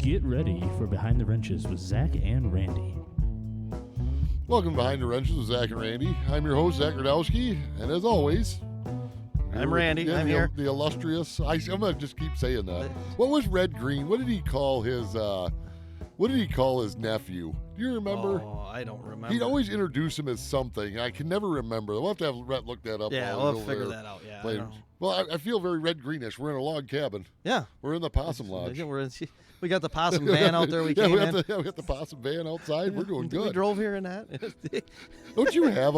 Get ready for Behind the Wrenches with Zach and Randy. Welcome to Behind the Wrenches with Zach and Randy. I'm your host, Zach Radowski, and as always... I'm Randy. I'm here. The illustrious... I'm going to just keep saying that. What was Red Green? What did he call his... What did he call his nephew? Do you remember? Oh, I don't remember. He'd always introduce him as something. I can never remember. We'll have to have Rhett look that up. Yeah, we'll figure that out. Yeah. Well, I feel very red greenish. We're in a log cabin. Yeah. We're in the possum lodge. We got the possum van out there. We got the possum van outside. We're doing good. We drove here in that. Don't you have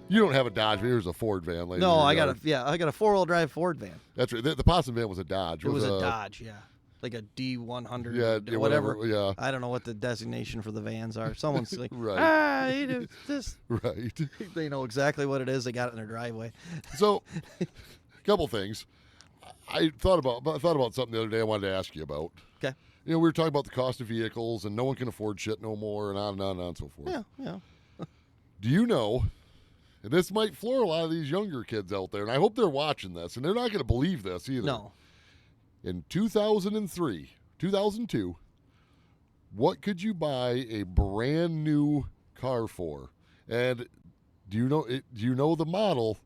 You don't have a Dodge. Here's a Ford van. No, I got a 4-wheel drive Ford van. That's right. The possum van was a Dodge. It was a Dodge, yeah. Like a D100, yeah, whatever. Yeah. I don't know what the designation for the vans are. Someone's like, right. This. Right. They know exactly what it is. They got it in their driveway. So, a couple things. I thought about something the other day I wanted to ask you about. Okay. You know, we were talking about the cost of vehicles and no one can afford shit no more and on and on and on and so forth. Yeah. Do you know, and this might floor a lot of these younger kids out there, and I hope they're watching this, and they're not going to believe this either. No. In 2002, what could you buy a brand new car for? And do you know the model?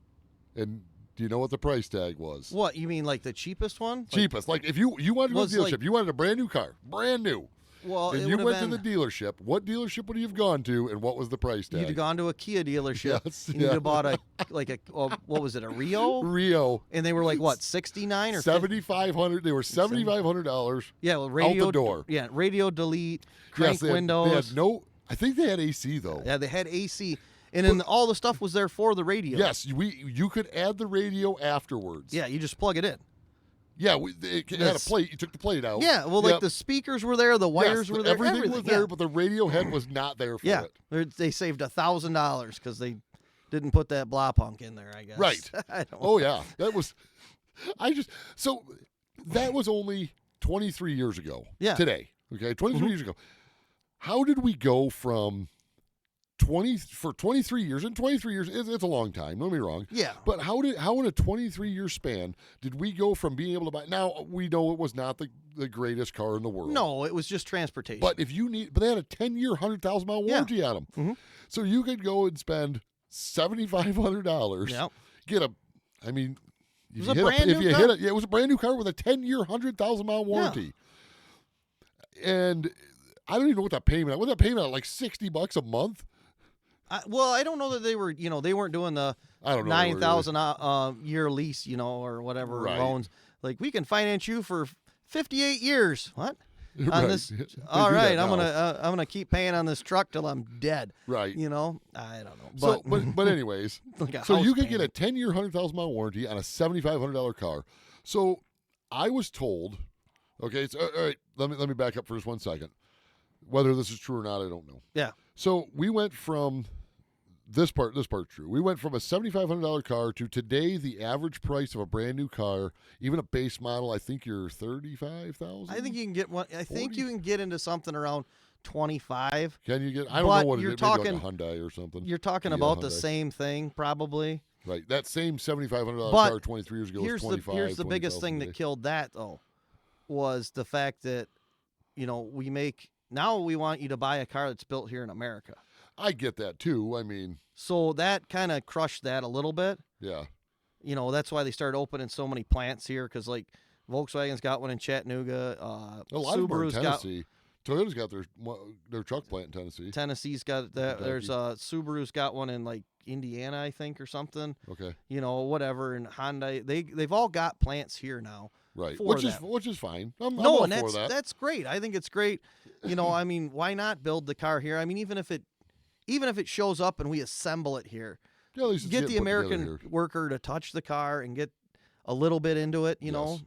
And do you know what the price tag was? What, you mean like the cheapest one? Cheapest. Like if you wanted to go to the dealership, you wanted a brand new car, brand new. Well, and you went to the dealership. What dealership would you have gone to, and what was the price tag? You'd have gone to a Kia dealership. Yes, and you'd have bought what was it, a Rio? Rio. And they were like what, 69 or $7,500? They were $7,500. Yeah, well, radio out the door. Yeah, radio delete, crank windows. They had no. I think they had AC though. Yeah, they had AC, and then all the stuff was there for the radio. Yes, you could add the radio afterwards. Yeah, you just plug it in. Yeah, it had a plate. You took the plate out. Yeah, well, like the speakers were there, the wires were there, everything was there, but the radio head was not there for it. They saved $1,000 because they didn't put that blah punk in there, I guess. Right. Yeah, that was. That was only 23 years ago. Yeah. Today, okay, 23 years ago. How did we go from 23 years, and 23 years it's a long time, don't get me wrong. Yeah. But how in a 23-year span did we go from being able to buy, now we know it was not the greatest car in the world. No, it was just transportation. But but they had a 10-year, 100,000-mile warranty on them. Mm-hmm. So you could go and spend $7,500. Yep. Get it was a brand new car with a 10-year, 100,000-mile warranty. Yeah. And I don't even know what that payment. Was that payment like $60 a month? I don't know that they were. They weren't doing the 9,000 year lease, or whatever loans. Like, we can finance you for 58 years. What? Right. On this? All right, I'm gonna keep paying on this truck till I'm dead. Right. I don't know. But anyways, so you could get a 10-year, 100,000-mile warranty on a $7,500 car. So I was told. Okay, so all right. Let me back up for just 1 second. Whether this is true or not, I don't know. Yeah. So we went from this part's true. We went from a $7,500 car to today the average price of a brand new car, even a base model, I think you're $35,000. I think you can get one. I think you can get into something around 25. Can you get? I don't know what it is. Maybe like a Hyundai or something. You're talking about the same thing, probably. Right. That same $7,500 car 23 years ago was 25. Here's the biggest thing that killed that though, was the fact that now we want you to buy a car that's built here in America. I get that too. So that kind of crushed that a little bit. Yeah. That's why they started opening so many plants here, because like Volkswagen's got one in Chattanooga. A lot of them are in Tennessee. Toyota's got their truck plant in Tennessee. Tennessee's got that. There's Subaru's got one in like Indiana, I think, or something. Okay. Whatever. And Hyundai, they've all got plants here now. Right, which is fine. I'm all for that. That's great. I think it's great. Why not build the car here? Even if it shows up and we assemble it here, get the American worker to touch the car and get a little bit into it. You know.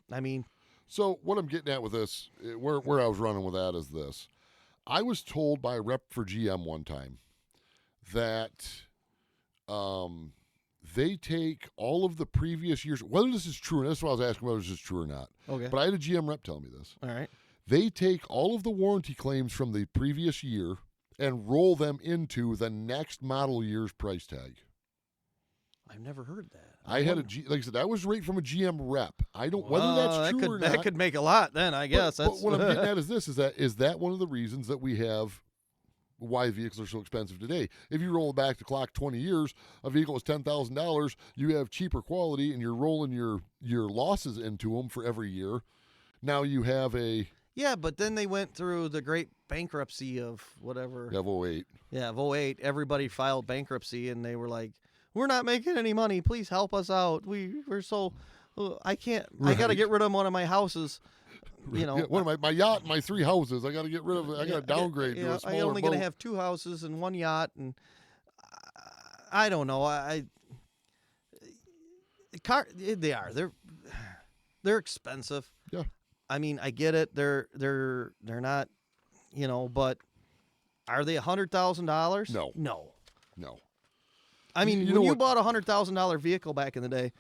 So what I'm getting at with this, where I was running with that is this: I was told by a rep for GM one time that they take all of the previous years, whether this is true, and that's what I was asking, whether this is true or not. Okay. But I had a GM rep tell me this. All right. They take all of the warranty claims from the previous year and roll them into the next model year's price tag. I've never heard that. I had like I said, that was right from a GM rep. I don't whether that's true or not. That could make a lot then, I guess. But what I'm getting at is this: is that one of the reasons that we have why vehicles are so expensive today? If you roll back the clock 20 years, a vehicle was $10,000. You have cheaper quality, and you're rolling your losses into them for every year. Now you have a yeah, but then they went through the great bankruptcy of whatever. Of 08. Yeah, of 08. Everybody filed bankruptcy, and they were like, "We're not making any money. Please help us out. We're so I can't. Right. I got to get rid of one of my houses." You know, one of my yacht, and my 3 houses. I got to get rid of it. I got to downgrade to a smaller I'm only going to have 2 houses and 1 yacht, and I don't know. They're expensive. Yeah. I mean, I get it. They're not, but are they $100,000? No. I mean, when you bought a $100,000 vehicle back in the day,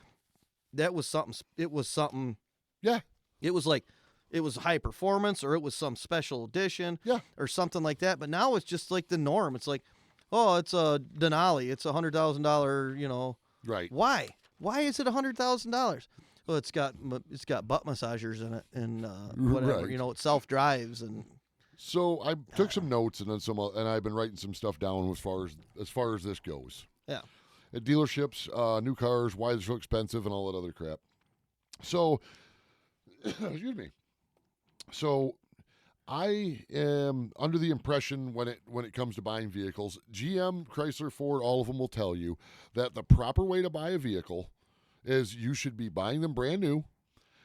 that was something. It was something. Yeah. It was like. It was high performance, or it was some special edition, or something like that. But now it's just like the norm. It's like, oh, it's a Denali. It's $100,000. Right. Why? Why is it $100,000? Well, it's got butt massagers in it and whatever. Right. It self drives and. So I took some notes and then and I've been writing some stuff down as far as this goes. Yeah. At dealerships, new cars, why they're so expensive, and all that other crap. So, excuse me. So, I am under the impression when it comes to buying vehicles, GM, Chrysler, Ford, all of them will tell you that the proper way to buy a vehicle is you should be buying them brand new.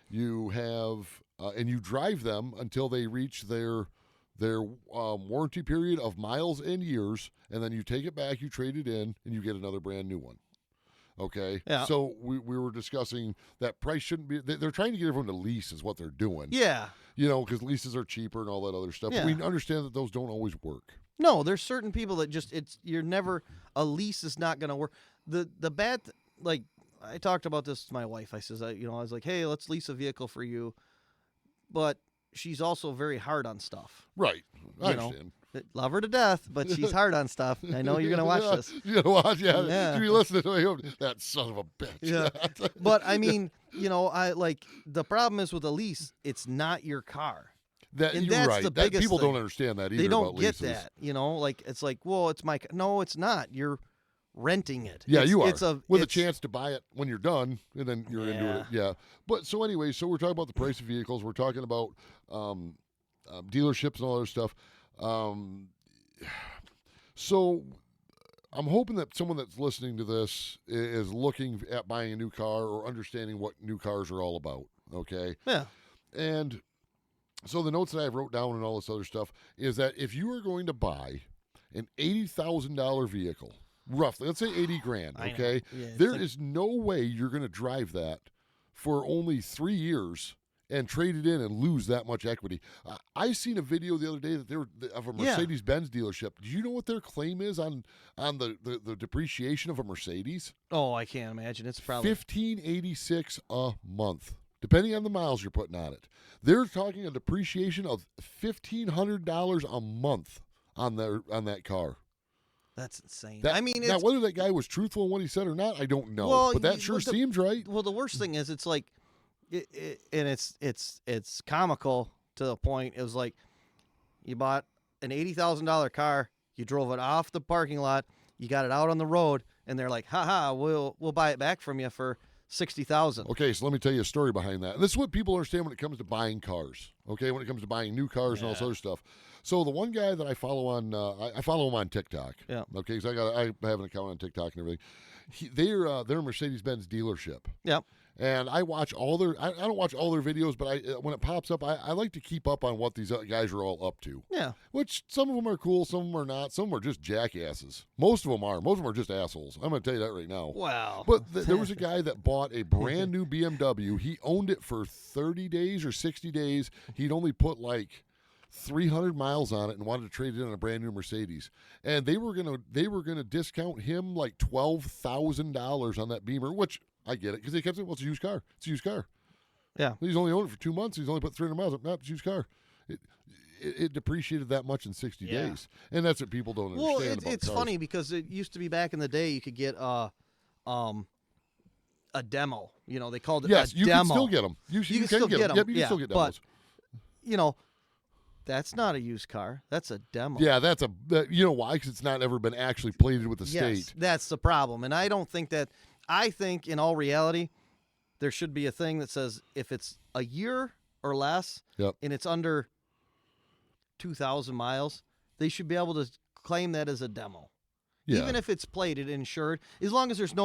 You have and you drive them until they reach their warranty period of miles and years, and then you take it back, you trade it in, and you get another brand new one. Okay. Yeah. So we were discussing that price shouldn't be. They're trying to get everyone to lease, is what they're doing. Yeah. Because leases are cheaper and all that other stuff. Yeah. But we understand that those don't always work. No, there's certain people that a lease is not going to work. The bad, like I talked about this to my wife. I says, I was like, hey, let's lease a vehicle for you, but she's also very hard on stuff. Right. I understand. Love her to death, but she's hard on stuff. I know you're going to watch this. You're going to watch, yeah. You're listening to me. That son of a bitch. Yeah. But, I mean, the problem is with a lease, it's not your car. And that's right. The biggest people thing. Don't understand that either. They don't about get leases. that. It's like, well, it's my. No, it's not. You're renting it. Yeah, you are. With a chance to buy it when you're done, and then you're into it. Yeah. But so anyway, we're talking about the price of vehicles. We're talking about dealerships and all that stuff. So I'm hoping that someone that's listening to this is looking at buying a new car or understanding what new cars are all about. Okay. Yeah. And so the notes that I wrote down and all this other stuff is that if you are going to buy an $80,000 vehicle, roughly, let's say 80 grand, okay? Yeah, there is no way you're going to drive that for only 3 years and trade it in and lose that much equity. I seen a video the other day that of a Mercedes-Benz dealership. Do you know what their claim is on the depreciation of a Mercedes? Oh, I can't imagine. It's probably $1,586 a month, depending on the miles you're putting on it. They're talking a depreciation of $1,500 a month on that car. That's insane. Now whether that guy was truthful in what he said or not, I don't know. Well, but that sure seems right. Well, the worst thing is, it's like, and it's comical to the point. It was like, you bought an $80,000 car, you drove it off the parking lot, you got it out on the road, and they're like, "Ha, we'll buy it back from you for $60,000." Okay, so let me tell you a story behind that. And this is what people understand when it comes to buying cars. Okay, when it comes to buying new cars and all this other stuff. So the one guy that I follow on, I follow him on TikTok. Yeah. Okay, because I have an account on TikTok and everything. They're a Mercedes-Benz dealership. Yep. And I watch all their. I don't watch all their videos, but when it pops up, I like to keep up on what these guys are all up to. Yeah. Which some of them are cool, some of them are not. Some of them are just jackasses. Most of them are. Most of them are just assholes. I'm going to tell you that right now. Wow. But there was a guy that bought a brand new BMW. He owned it for 30 days or 60 days. He'd only put like 300 miles on it and wanted to trade it in on a brand new Mercedes. And they were gonna discount him like $12,000 on that Beamer, which I get it, because they kept saying, well, it's a used car. It's a used car. Yeah. He's only owned it for 2 months. He's only put 300 miles on it. No, it's a used car. It depreciated that much in 60 days. And that's what people don't understand about it's cars. funny because it used to be back in the day you could get a a demo. You know, they called it yes, a you demo. can still get them. You can still get them. Yep, you can still get demos. But, you know, that's not a used car. That's a demo. Yeah, you know why? Because it's not ever been actually plated with the state. That's the problem. And I don't think that, I think in all reality, there should be a thing that says if it's a year or less and it's under 2,000 miles, they should be able to claim that as a demo. Yeah. Even if it's plated, insured, as long as there's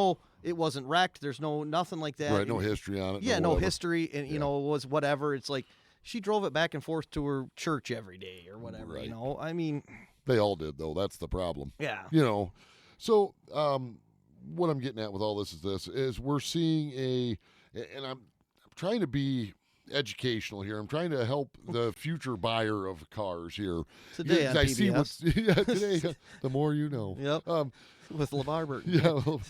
it wasn't wrecked, there's nothing like that. Right, no history on it. Yeah, no history, and, you know, it was whatever. It's like she drove it back and forth to her church every day or whatever, you know. I mean. They all did, though. That's the problem. Yeah. You know, so what I'm getting at with all this is we're seeing and I'm trying to be educational here. I'm trying to help the future buyer of cars here. Today on PBS. Today, the more you know. Yep. With LeVar Burton. Yeah. Well,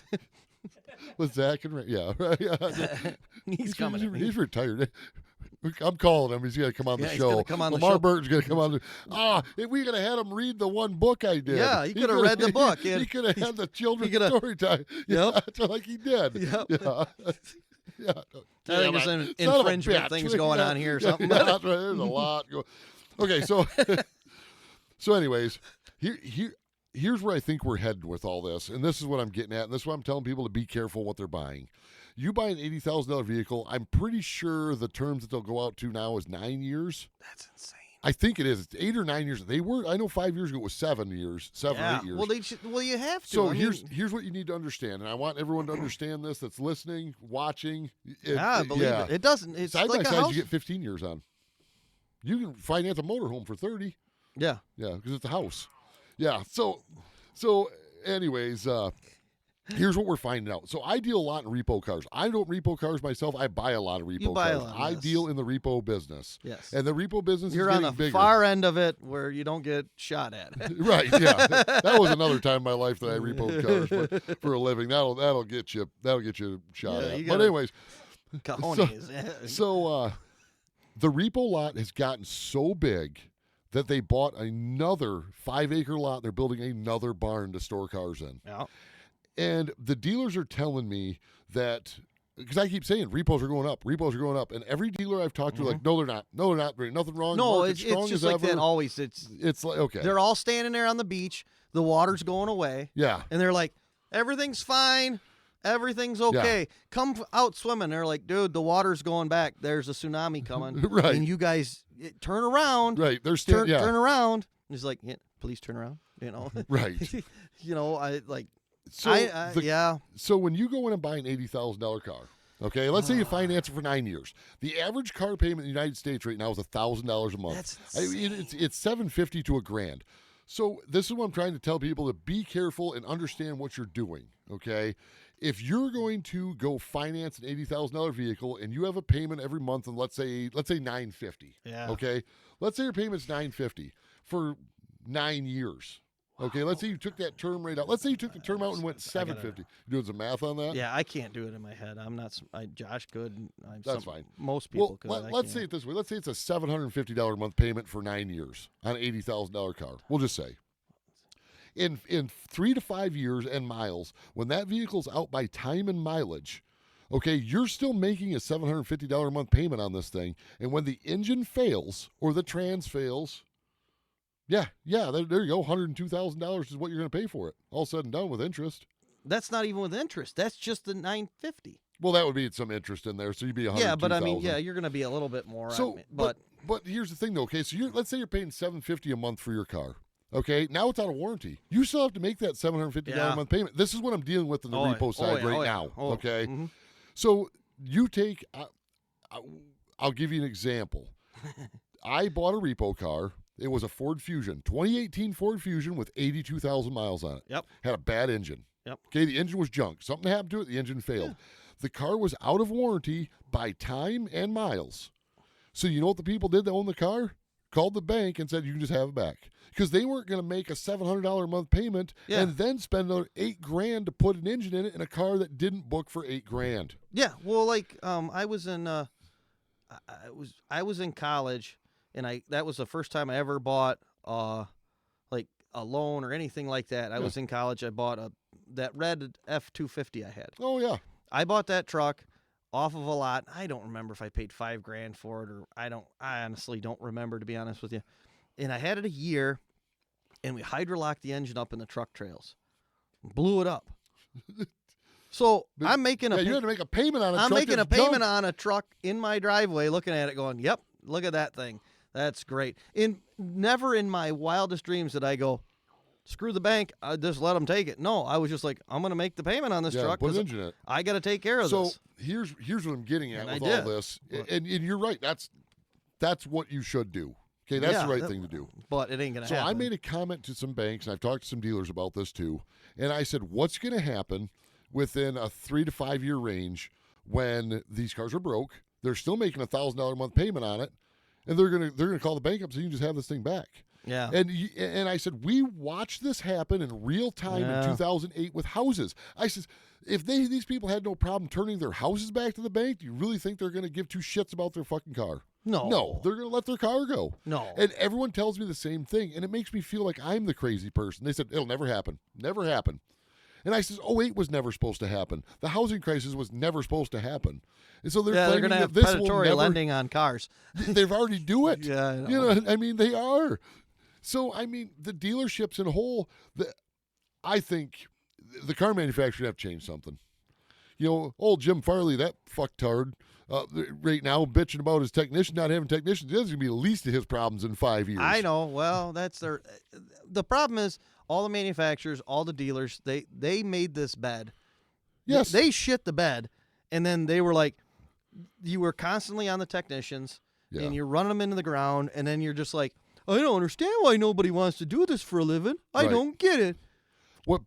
with Zach and Ray. Yeah. Right. He's coming. He's retired. I'm calling him. He's going to come on the show. He's come on LeVar Burton's going to come on. If we could have had him read the one book I did. Yeah, he could have read the book. He could have had the children's story time. Yep. Like he did. Yep. Yeah. Yeah. I think there's some infringement things going on here or something. Yeah, that's right. There's a lot going. Okay, so anyways, here's where I think we're headed with all this, and this is what I'm getting at, and this is why I'm telling people to be careful what they're buying. You buy an $80,000 vehicle, I'm pretty sure the terms that they'll go out to now is 9 years. That's insane. I think it is. It's 8 or 9 years. I know 5 years ago it was 7 years, 7 or 8 years. Well, you have to. So here's what you need to understand, and I want everyone to understand this that's listening, watching. I believe it. It doesn't. It's side like by a side, house. you get 15 years on. You can finance a motorhome for 30. Yeah. Yeah, because it's a house. Yeah. So anyways, here's what we're finding out. So I deal a lot in repo cars. I don't repo cars myself. I buy a lot of repo cars. I deal in the repo business. Yes. And the repo business You're is on the bigger. far end of it where you don't get shot at. Right, yeah. That was another time in my life that I repoed cars but for a living. That'll get you shot at. But anyways, so the repo lot has gotten so big that they bought another 5-acre lot. They're building another barn to store cars in. Yeah. And the dealers are telling me that, because I keep saying repos are going up, and every dealer I've talked to, like, no, they're not. There's nothing wrong. No, it's just like that always. It's like, okay. They're all standing there on the beach. The water's going away. Yeah. And they're like, everything's fine. Everything's okay. Yeah. Come out swimming. They're like, dude, the water's going back. There's a tsunami coming. Right. And you guys turn around. Right. They're turn around. And he's like, yeah, please turn around. You know. Right. You know, I like. So yeah. So when you go in and buy an $80,000 car, okay, let's say you finance it for 9 years. The average car payment in the United States right now is $1,000 a month. That's insane. It's $750 to $1,000. So this is what I'm trying to tell people, to be careful and understand what you're doing. Okay, if you're going to go finance an $80,000 vehicle and you have a payment every month, and let's say $950. Yeah. Okay, let's say your payment's $950 for 9 years. Okay, let's say you took that term rate out. Let's say you took the term out and went $750. You doing some math on that? Yeah, I can't do it in my head. I'm not. Josh could. That's fine. Most people could. Let's say it this way. Let's say it's a $750 a month payment for 9 years on an $80,000 car. We'll just say. In 3 to 5 years and miles, when that vehicle's out by time and mileage, okay, you're still making a $750 a month payment on this thing. And when the engine fails or the trans fails, yeah, there you go. $102,000 is what you're going to pay for it. All said and done with interest. That's not even with interest. That's just the $950. Well, that would be some interest in there, so you'd be $102,000. Yeah, but I mean, you're going to be a little bit more. So, but here's the thing, though. Okay, so let's say you're paying $750 a month for your car. Okay, now it's out of warranty. You still have to make that $750 a month payment. This is what I'm dealing with in the repo side now. Okay, so you take. I'll give you an example. I bought a repo car. It was a Ford Fusion, 2018 Ford Fusion with 82,000 miles on it. Yep. Had a bad engine. Yep. Okay, the engine was junk. Something happened to it. The engine failed. Yeah. The car was out of warranty by time and miles. So you know what the people did that owned the car? Called the bank and said, you can just have it back. Because they weren't going to make a $700 a month payment and then spend another $8,000 to put an engine in it in a car that didn't book for $8,000. Yeah. Well, like I was in college. And that was the first time I ever bought like a loan or anything like that. I was in college. I bought that red F-250 I had. Oh, yeah. I bought that truck off of a lot. I don't remember if I paid $5,000 for it or I honestly don't remember, to be honest with you. And I had it a year, and we hydrolocked the engine up in the truck trails, blew it up. So I'm making you had to make a payment on a truck. I'm making a payment on a truck in my driveway, looking at it, going, "Yep, look at that thing. That's great." Never in my wildest dreams did I go, "Screw the bank, I just let them take it." No, I was just like, "I'm going to make the payment on this truck because I got to take care of this." So here's what I'm getting at with all this, and you're right. That's what you should do. Okay, that's the right thing to do. But it ain't going to happen. So I made a comment to some banks, and I've talked to some dealers about this too, and I said, "What's going to happen within a 3 to 5 year range when these cars are broke? They're still making $1,000 a month payment on it, and they're gonna call the bank up so you can just have this thing back." Yeah. And I said, we watched this happen in real time in 2008 with houses. I said, if these people had no problem turning their houses back to the bank, do you really think they're going to give two shits about their fucking car? No, they're going to let their car go. No. And everyone tells me the same thing, and it makes me feel like I'm the crazy person. They said, it'll never happen. Never happen. And I says, 2008 was never supposed to happen. The housing crisis was never supposed to happen. And so they're going to have predatory lending on cars. They've already do it. Yeah, I know. You know, I mean, they are. So, I mean, the dealerships in a whole, I think the car manufacturers have changed something. You know, old Jim Farley, that fucktard, right now bitching about his technician not having technicians. That's going to be the least of his problems in 5 years. I know. Well, the problem is all the manufacturers, all the dealers, they made this bed. Yes. They shit the bed, and then they were like, you were constantly on the technicians, and you're running them into the ground, and then you're just like, I don't understand why nobody wants to do this for a living. I don't get it.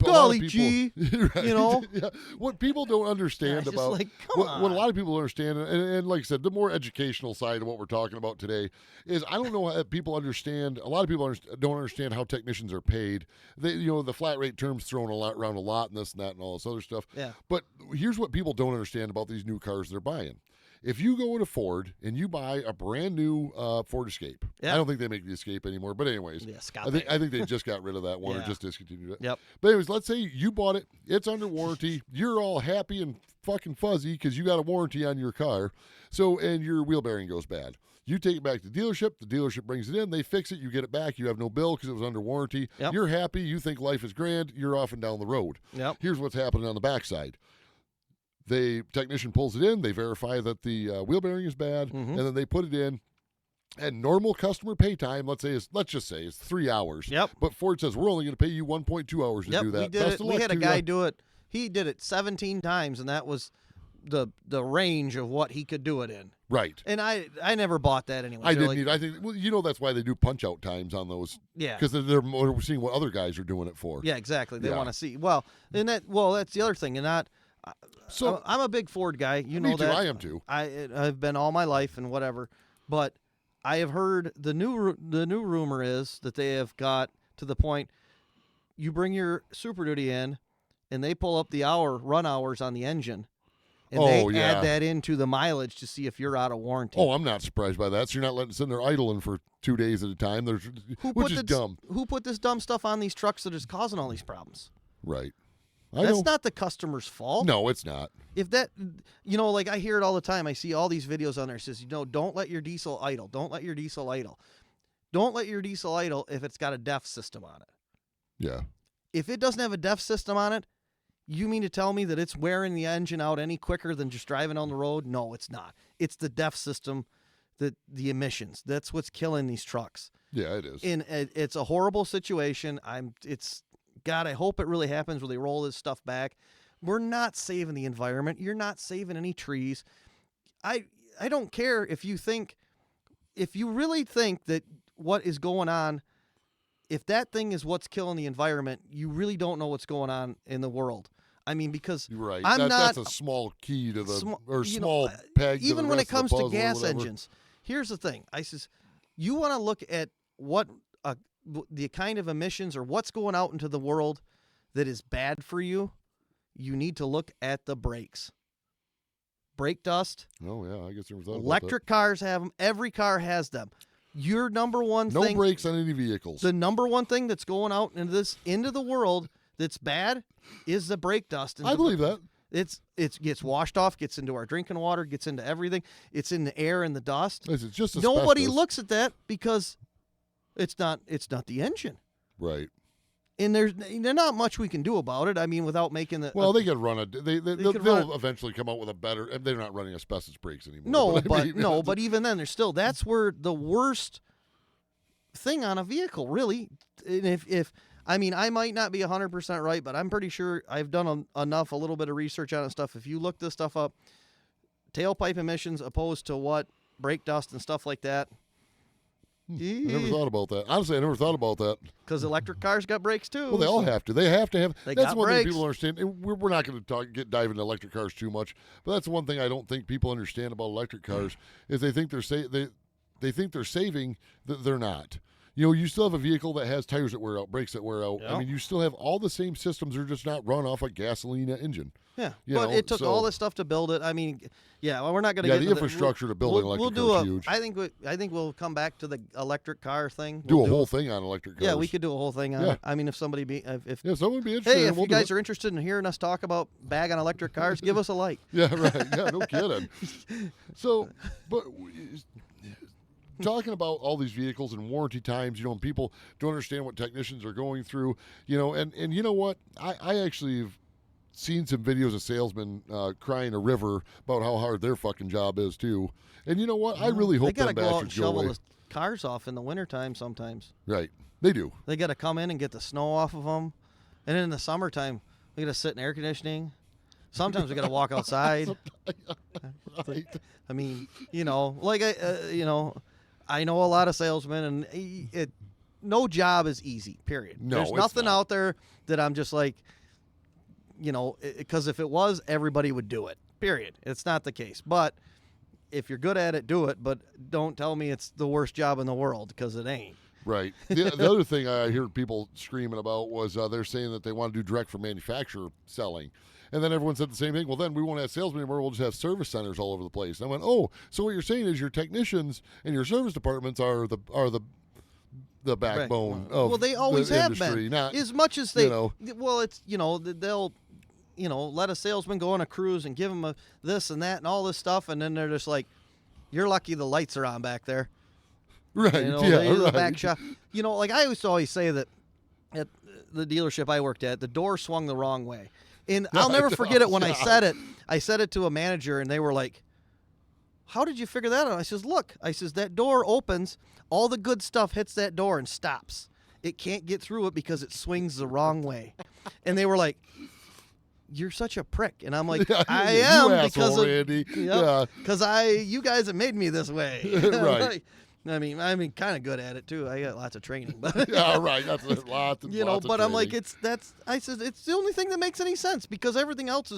Golly gee, right. You know? Yeah. What people don't understand about what a lot of people understand, and like I said, the more educational side of what we're talking about today is I don't know how people understand. A lot of people don't understand how technicians are paid. The flat rate terms thrown around a lot and this and that and all this other stuff. Yeah. But here's what people don't understand about these new cars they're buying. If you go to Ford and you buy a brand new Ford Escape, I don't think they make the Escape anymore. But anyways, I think they just got rid of that one or just discontinued it. Yep. But anyways, let's say you bought it, it's under warranty, you're all happy and fucking fuzzy because you got a warranty on your car. So and your wheel bearing goes bad. You take it back to the dealership brings it in, they fix it, you get it back, you have no bill because it was under warranty. Yep. You're happy, you think life is grand, you're off and down the road. Yep. Here's what's happening on the backside. The technician pulls it in, they verify that the wheel bearing is bad, and then they put it in. And normal customer pay time, let's just say it's 3 hours. Yep. But Ford says we're only going to pay you 1.2 hours to do that. We had a guy do it. He did it 17 times, and that was the range of what he could do it in. Right. And I never bought that anyway. I didn't either. I think that's why they do punch out times on those. Yeah. They're seeing what other guys are doing it for. Yeah, exactly. They want to see. Well, that's the other thing, and not. So I'm a big Ford guy. You know that. I am too. I've been all my life and whatever, but I have heard the new rumor is that they have got to the point you bring your Super Duty in, and they pull up the run hours on the engine, and they add that into the mileage to see if you're out of warranty. Oh, I'm not surprised by that. So you're not letting it sit there idling for 2 days at a time. Which is dumb. Who put this dumb stuff on these trucks that is causing all these problems? Right. That's not the customer's fault. No, it's not. If that, like I hear it all the time. I see all these videos on there. It says, don't let your diesel idle. Don't let your diesel idle. Don't let your diesel idle if it's got a DEF system on it. Yeah. If it doesn't have a DEF system on it, you mean to tell me that it's wearing the engine out any quicker than just driving on the road? No, it's not. It's the DEF system, the emissions. That's what's killing these trucks. Yeah, it is. And it's a horrible situation. God, I hope it really happens where they roll this stuff back. We're not saving the environment. You're not saving any trees. I don't care if you really think that what is going on, if that thing is what's killing the environment, you really don't know what's going on in the world. I mean, because you're right. That's a small key to the small peg. Even to the when rest it comes of the to gas or engines, here's the thing. I says, you want to look at what the kind of emissions or what's going out into the world that is bad for you. You need to look at the brakes. Brake dust. Oh yeah, I guess there was that. Electric cars have them. Every car has them. Your number one thing. No brakes on any vehicles. The number one thing that's going out into the world that's bad is the brake dust. I believe that. It gets washed off, gets into our drinking water, gets into everything. It's in the air and the dust. It's just nobody looks at that because it's not the engine. Right. And there's not much we can do about it. I mean, without making the they could run they'll eventually come out with a better. They're not running asbestos brakes anymore. No, but even then, that's where the worst thing on a vehicle, really. And if I mean, I might not be 100% right, but I'm pretty sure I've done a little bit of research on it stuff. If you look this stuff up, tailpipe emissions opposed to what brake dust and stuff like that. I never thought about that. Honestly, I never thought about that. Because electric cars got brakes too. Well, they all have to. They have to have. That's one brakes. thing people understand. And we're not going to dive into electric cars too much, but that's one thing I don't think people understand about electric cars is they think they're saving. They're not. You know, you still have a vehicle that has tires that wear out, brakes that wear out. Yep. I mean, you still have all the same systems. They're just not run off a gasoline engine. Yeah, it took all this stuff to build it. I mean, we're not going to get the infrastructure to build an electric car is huge. I think we'll come back to the electric car thing. Do a whole thing on electric cars. Yeah, we could do a whole thing on it. I mean, if someone be interested. Hey, if you guys are interested in hearing us talk about bag on electric cars, give us a like. Yeah, right. Yeah, no kidding. So, but talking about all these vehicles and warranty times, and people don't understand what technicians are going through, and you know what? I actually have seen some videos of salesmen crying a river about how hard their fucking job is too. And you know what? I really hope them bastards go away. They got to go out and shovel the cars off in the wintertime sometimes. Right. They do. They got to come in and get the snow off of them. And then in the summertime, we got to sit in air conditioning. Sometimes we got to walk outside. Right. I mean, I know a lot of salesmen, and no job is easy, period. No, there's nothing out there that I'm just like, because if it was, everybody would do it, period. It's not the case. But if you're good at it, do it. But don't tell me it's the worst job in the world, because it ain't. Right. The other thing I hear people screaming about was they're saying that they want to do direct from manufacturer selling. And then everyone said the same thing. Well, then we won't have salesmen anymore. We'll just have service centers all over the place. And I went, oh, so what you're saying is your technicians and your service departments are the backbone of well, they always the have industry, been. not, as much as they, well, it's they'll let a salesman go on a cruise and give them this and that and all this stuff, and then they're just like, you're lucky the lights are on back there. Right. The back shop. Like I used to always say that at the dealership I worked at, the door swung the wrong way. And I'll never forget it when I said it. I said it to a manager, and they were like, how did you figure that out? I says, look, that door opens, all the good stuff hits that door and stops. It can't get through it because it swings the wrong way. And they were like, you're such a prick. And I'm like, I am, because of Randy. Because you guys have made me this way. Right. I mean, kind of good at it too. I got lots of training, but yeah, right. That's lots. But I'm like, I said it's the only thing that makes any sense, because everything else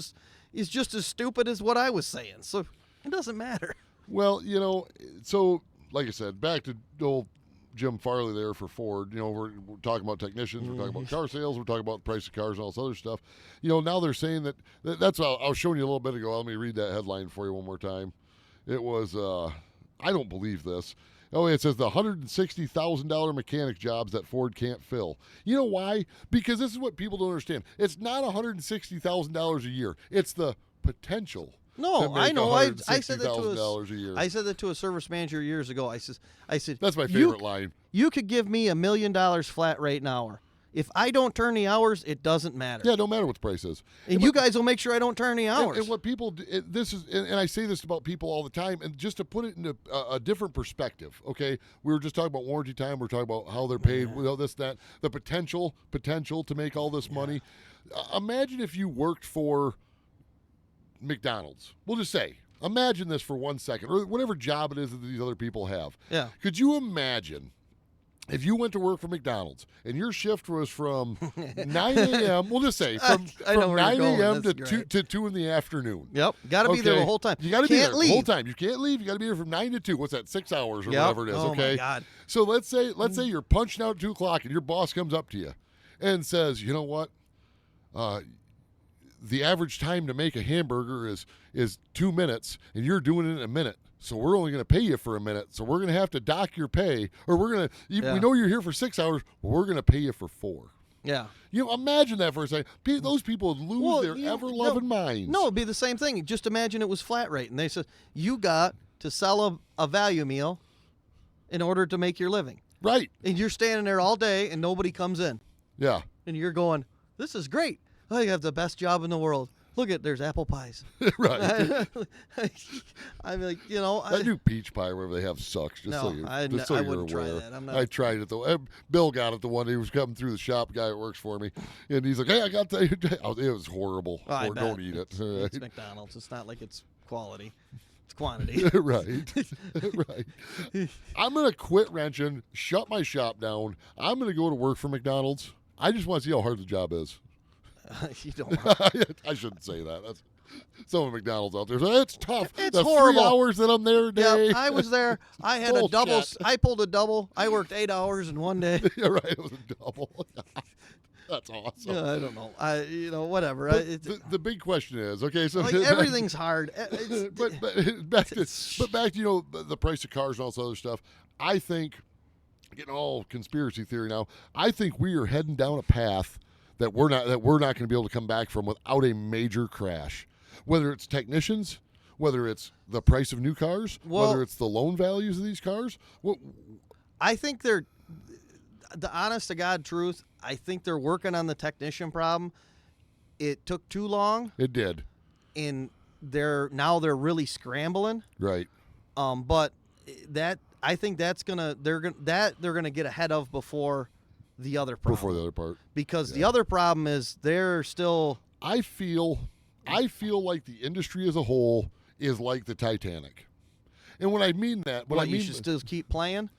is just as stupid as what I was saying. So it doesn't matter. Well, so like I said, back to old Jim Farley there for Ford. We're talking about technicians, we're talking about car sales, we're talking about the price of cars and all this other stuff. Now they're saying that's what I was showing you a little bit ago. Let me read that headline for you one more time. It was I don't believe this. Oh, it says the $160,000 mechanic jobs that Ford can't fill. You know why? Because this is what people don't understand. It's not $160,000 a year. It's the potential. No, I know. I said that $160,000 a year. I said that to a service manager years ago. I said that's my favorite line. You could give me $1 million flat rate an hour. If I don't turn the hours, it doesn't matter. Yeah, no matter what the price is. And you guys will make sure I don't turn the hours. And what people do, and I say this about people all the time, and just to put it into a different perspective, okay? We were just talking about warranty time. We're talking about how they're paid, this, that, the potential to make all this money. Imagine if you worked for McDonald's. We'll just say, imagine this for 1 second, or whatever job it is that these other people have. Yeah. Could you imagine if you went to work for McDonald's and your shift was from 9 a.m., we'll just say from 9 a.m. to 2 in the afternoon. Yep. Got to be there the whole time. You got to be there the whole time. You can't leave. You got to be there from 9 to 2. What's that, 6 hours or whatever it is, okay? Oh, my God. So let's say you're punching out at 2 o'clock and your boss comes up to you and says, you know what? The average time to make a hamburger is 2 minutes, and you're doing it in a minute. So we're only going to pay you for a minute. So we're going to have to dock your pay, or we know you're here for 6 hours, but we're going to pay you for 4. Yeah. Imagine that for a second. Those people would lose their ever-loving minds. No, it'd be the same thing. Just imagine it was flat rate, and they said, you got to sell a value meal in order to make your living. Right. And you're standing there all day, and nobody comes in. Yeah. And you're going, this is great. I have the best job in the world. Look there's apple pies. Right. I'm like, that new peach pie, wherever they have, sucks. I wouldn't try that. I tried it though. Bill got it the one he was coming through the shop. Guy that works for me, and he's like, "Hey, I got that." It was horrible. Don't eat it. It's McDonald's. It's not like it's quality. It's quantity. Right. Right. I'm gonna quit wrenching. Shut my shop down. I'm gonna go to work for McDonald's. I just want to see how hard the job is. You don't. I shouldn't say that. That's some of McDonald's out there. So it's tough. It's horrible. 3 hours that I'm there a day. Yeah, I was there. I had a double. I pulled a double. I worked 8 hours in one day. Yeah, right. It was a double. That's awesome. Yeah, I don't know. Whatever. The big question is, okay, so everything's hard. but back to the price of cars and all this other stuff. I think, getting all conspiracy theory now, I think we are heading down a path that we're not going to be able to come back from without a major crash. Whether it's technicians, whether it's the price of new cars, whether it's the loan values of these cars. I think the honest to God truth, I think they're working on the technician problem. It took too long. It did. And they're really scrambling. Right. But I think they're gonna get ahead of before the other problem. Before the other part. Because the other problem is they're still. I feel like the industry as a whole is like the Titanic. And when I mean that, you should still keep playing?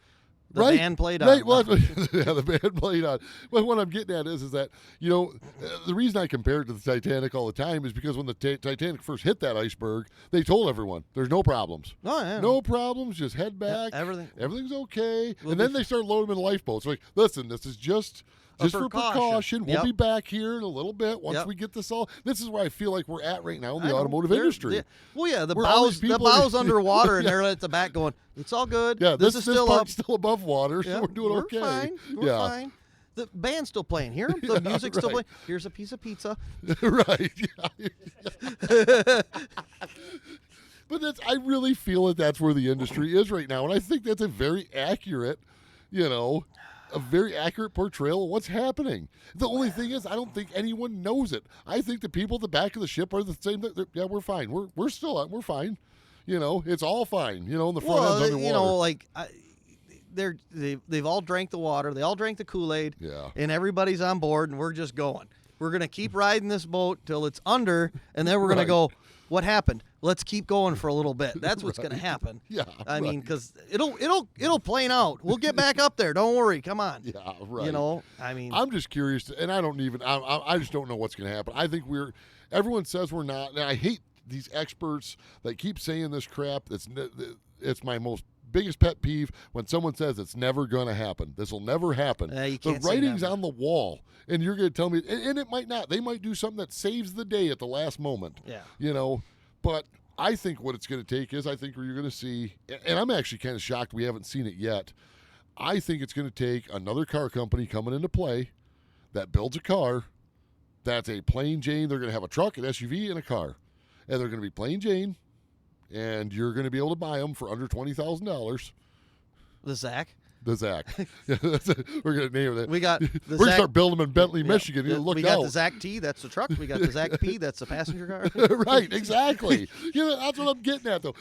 The right, band played on. Right, well, the band played on. But what I'm getting at is that, the reason I compare it to the Titanic all the time is because when the Titanic first hit that iceberg, they told everyone, there's no problems. Oh, yeah. No problems, just head back. Yeah, everything's okay. And then they start loading them in lifeboats. Like, listen, this is just for precaution. We'll be back here in a little bit once we get this all. This is where I feel like we're at right now in the automotive industry. The bow's underwater, and they're at the back going, it's all good. Yeah, this is still up. Still above water, so we're doing okay. Fine. We're fine. The band's still playing. Hear them? The music's still playing. Here's a piece of pizza. Right. But I really feel that that's where the industry is right now, and I think that's a very accurate, a very accurate portrayal of what's happening. The only thing is, I don't think anyone knows it. I think the people at the back of the ship are the same. Yeah, we're fine. We're still we're fine. It's all fine. In the front end's underwater. They've all drank the water. They all drank the Kool-Aid. Yeah. And everybody's on board, and we're just going. We're gonna keep riding this boat till it's under, and then we're gonna go. What happened? Let's keep going for a little bit. That's what's going to happen. Yeah, I mean, because it'll plane out. We'll get back up there. Don't worry. Come on. Yeah, right. I'm just curious, and I don't even. I just don't know what's going to happen. I think everyone says we're not. And I hate these experts that keep saying this crap. It's my biggest pet peeve when someone says it's never going to happen. This will never happen. The writing's on the wall, and you're going to tell me, and it might not. They might do something that saves the day at the last moment. Yeah. But I think what it's going to take is you're going to see, and I'm actually kind of shocked we haven't seen it yet. I think it's going to take another car company coming into play that builds a car that's a plain Jane. They're going to have a truck, an SUV, and a car. And they're going to be plain Jane, and you're going to be able to buy them for under $20,000. The Zach? The Zach. We're going to name it. We got the We're going to start building them in Bentley, Michigan. We got the Zach T, that's the truck. We got the Zach P, that's the passenger car. Right, exactly. That's what I'm getting at, though.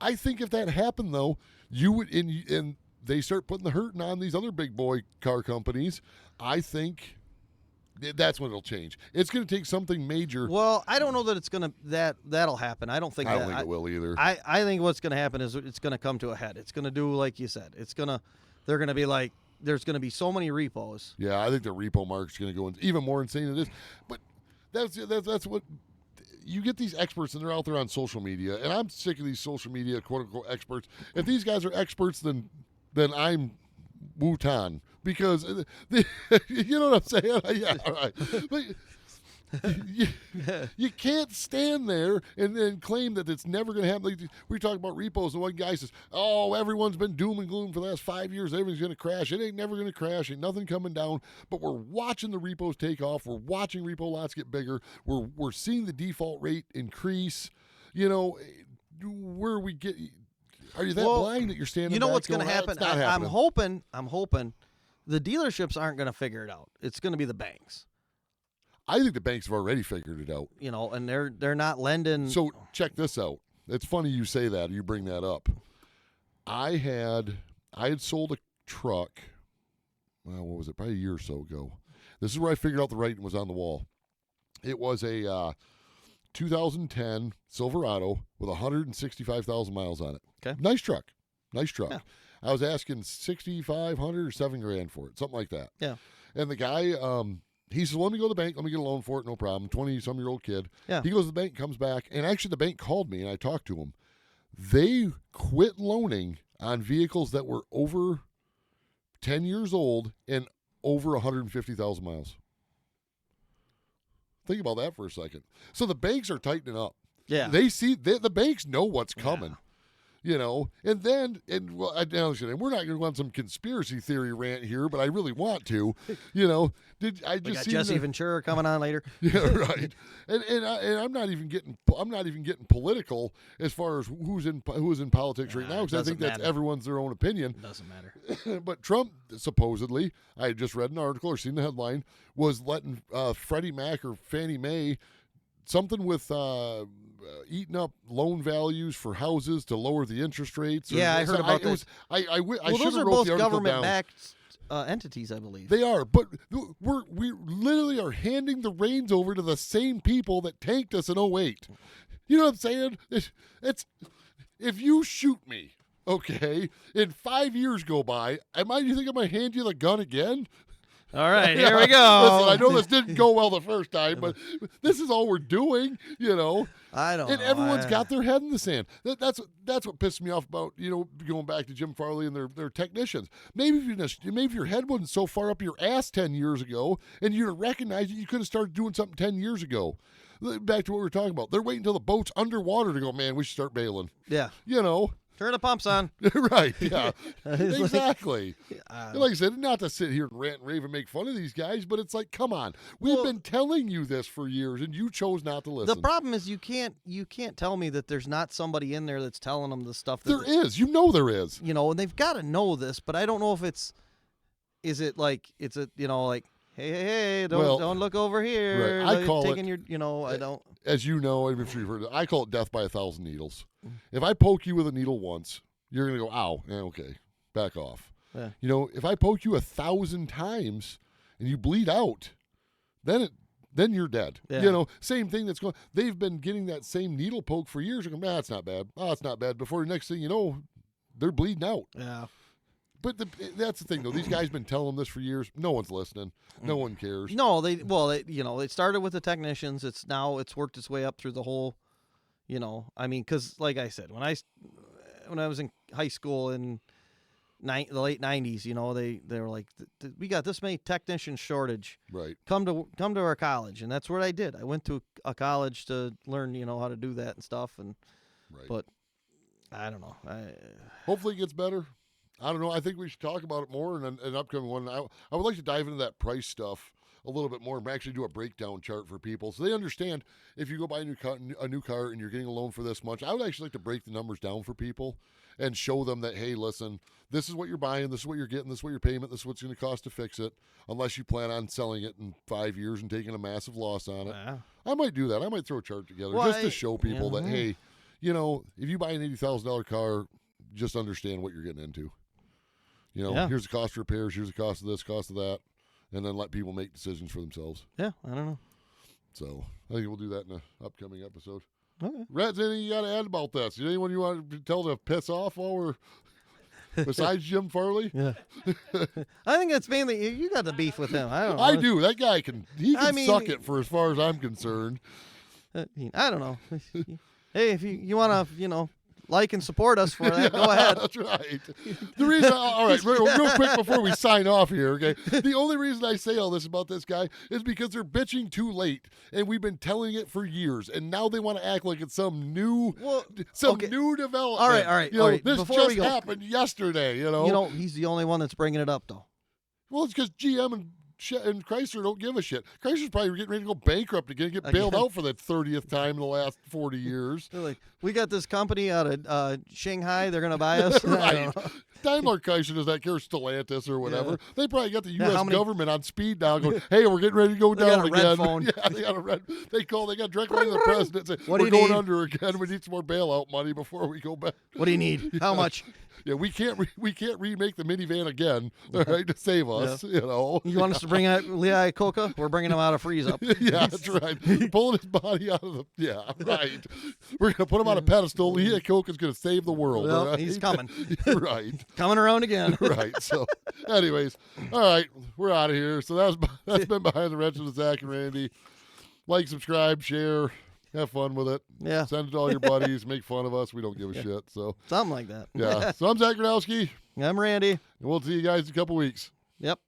I think if that happened, though, you would, and they start putting the hurting on these other big boy car companies, I think that's when it'll change. It's going to take something major. Well, I don't know that it's going to that'll happen. I don't think it will either. I think what's going to happen is it's going to come to a head. It's going to do like you said. They're going to be like, there's going to be so many repos. Yeah, I think the repo market's going to go even more insane than this. But that's what you get, these experts, and they're out there on social media, and I'm sick of these social media quote unquote experts. If these guys are experts, then I'm Wutan, because you know what I'm saying? Yeah, all right. you can't stand there and then claim that it's never going to happen. Like, we talk about repos, and one guy says, "Oh, everyone's been doom and gloom for the last 5 years. Everything's going to crash. It ain't never going to crash. Ain't nothing coming down." But we're watching the repos take off. We're watching repo lots get bigger. We're seeing the default rate increase. You know, where we get. Are you that blind that you're standing? You know back what's going to going, happen? I'm I'm hoping the dealerships aren't going to figure it out. It's going to be the banks. I think the banks have already figured it out. You know, and they're not lending. So check this out. It's funny you say that. You bring that up. I had sold a truck. Well, what was it? Probably a year or so ago. This is where I figured out the writing was on the wall. It was a 2010 Silverado with 165,000 miles on it. Okay. Nice truck. Yeah. Yeah. I was asking $6,500 or $7,000 for it, something like that. Yeah. And the guy, he says, "Let me go to the bank. Let me get a loan for it. No problem." 20-some-year-old kid. Yeah. He goes to the bank, comes back, and actually the bank called me, and I talked to him. They quit loaning on vehicles that were over 10 years old and over 150,000 miles. Think about that for a second. So the banks are tightening up. Yeah. They see the banks know what's coming. Yeah. You know, and we're not going to go on some conspiracy theory rant here, but I really want to. You know, we got Jesse Ventura coming on later. Yeah, right. And I'm not even getting political as far as who's in politics right now, because I think that's everyone's their own opinion. It doesn't matter. But Trump supposedly, I had just read an article or seen the headline, was letting Freddie Mac or Fannie Mae something with eating up loan values for houses to lower the interest rates. Yeah, I heard about this. Those are both government-backed entities, I believe. They are, but we literally are handing the reins over to the same people that tanked us in 2008. You know what I'm saying? It's if you shoot me, okay, and 5 years go by, you think I'm going to hand you the gun again? All right, here we go. Listen, I know this didn't go well the first time, but this is all we're doing, you know. I don't know. And everyone's got their head in the sand. That's what pissed me off about, you know, going back to Jim Farley and their technicians. Maybe if your head wasn't so far up your ass 10 years ago and you'd have recognized that you could have started doing something 10 years ago. Back to what we were talking about. They're waiting until the boat's underwater to go, man, we should start bailing. Yeah. You know. Turn the pumps on. Right, yeah. Exactly. Like I said, not to sit here and rant and rave and make fun of these guys, but it's like, come on. We've been telling you this for years, and you chose not to listen. The problem is you can't tell me that there's not somebody in there that's telling them the stuff. There is. You know there is. You know, and they've got to know this, but I don't know if hey, don't look over here. Right. I call taking your, you know, I don't. As you know, I'm sure you've heard it, I call it death by 1,000 needles. If I poke you with a needle once, you're going to go, ow, okay, back off. Yeah. You know, if I poke you 1,000 times and you bleed out, then you're dead. Yeah. You know, same thing that's going. They've been getting that same needle poke for years. You're going, it's not bad. Oh, it's not bad. Before the next thing you know, they're bleeding out. Yeah. But that's the thing, though. These guys have been telling them this for years. No one's listening. No one cares. No, they started with the technicians. It's worked its way up through the whole, you know. I mean, because like I said, when I was in high school in the late 90s, you know, they were like, we got this many technician shortage. Right. Come to our college, and that's what I did. I went to a college to learn, you know, how to do that and stuff. And right. But I don't know. Hopefully it gets better. I don't know. I think we should talk about it more in an upcoming one. I would like to dive into that price stuff a little bit more and actually do a breakdown chart for people so they understand if you go buy a new car and you're getting a loan for this much. I would actually like to break the numbers down for people and show them that, hey, listen, this is what you're buying, this is what you're getting, this is what your payment, this is what's going to cost to fix it, unless you plan on selling it in 5 years and taking a massive loss on it. Yeah. I might do that. I might throw a chart together just to show people that, hey, you know, if you buy an $80,000 car, just understand what you're getting into. You know, here's the cost of repairs, here's the cost of this, cost of that, and then let people make decisions for themselves. Yeah, I don't know. So I think we'll do that in an upcoming episode. Okay. Reds, anything you got to add about this? Anyone you want to tell to piss off while we're besides Jim Farley? Yeah. I think it's mainly you got the beef with him. I don't know. I do. That guy can suck it for as far as I'm concerned. I don't know. Hey, if you want to, you know, like and support us for that, go ahead. That's right. The reason, all right, real quick before we sign off here, okay? The only reason I say all this about this guy is because they're bitching too late, and we've been telling it for years, and now they want to act like it's some new development. All right. This Before just happened yesterday. He's the only one that's bringing it up, though. Well, it's because GM and Chrysler don't give a shit. Chrysler's probably getting ready to go bankrupt again, get bailed out for the 30th time in the last 40 years. They're like, we got this company out of Shanghai. They're going to buy us. Right. Daimler Chrysler does that care, Stellantis or whatever. Yeah. They probably got the U.S. government on speed dial going, hey, we're getting ready to go down again. Red phone. Yeah, they got a red. They got direct line to the president and say, we're going under again. We need some more bailout money before we go back. What do you need? How much? Yeah, we can't remake the minivan again, all right, to save us, You want us to bring out Lehigh Coca? We're bringing him out of freeze up. Yeah, that's right. Pulling his body out of the, right. We're going to put him on a pedestal. Lehigh Coca is going to save the world. Well, right? He's coming. Right. Coming around again. Right. So, anyways, all right, we're out of here. So that's been Behind the Wrenches with Zach and Randy. Like, subscribe, share. Have fun with it. Yeah. Send it to all your buddies. Make fun of us. We don't give a shit. So something like that. Yeah. So I'm Zach Gronowski. I'm Randy. And we'll see you guys in a couple weeks. Yep.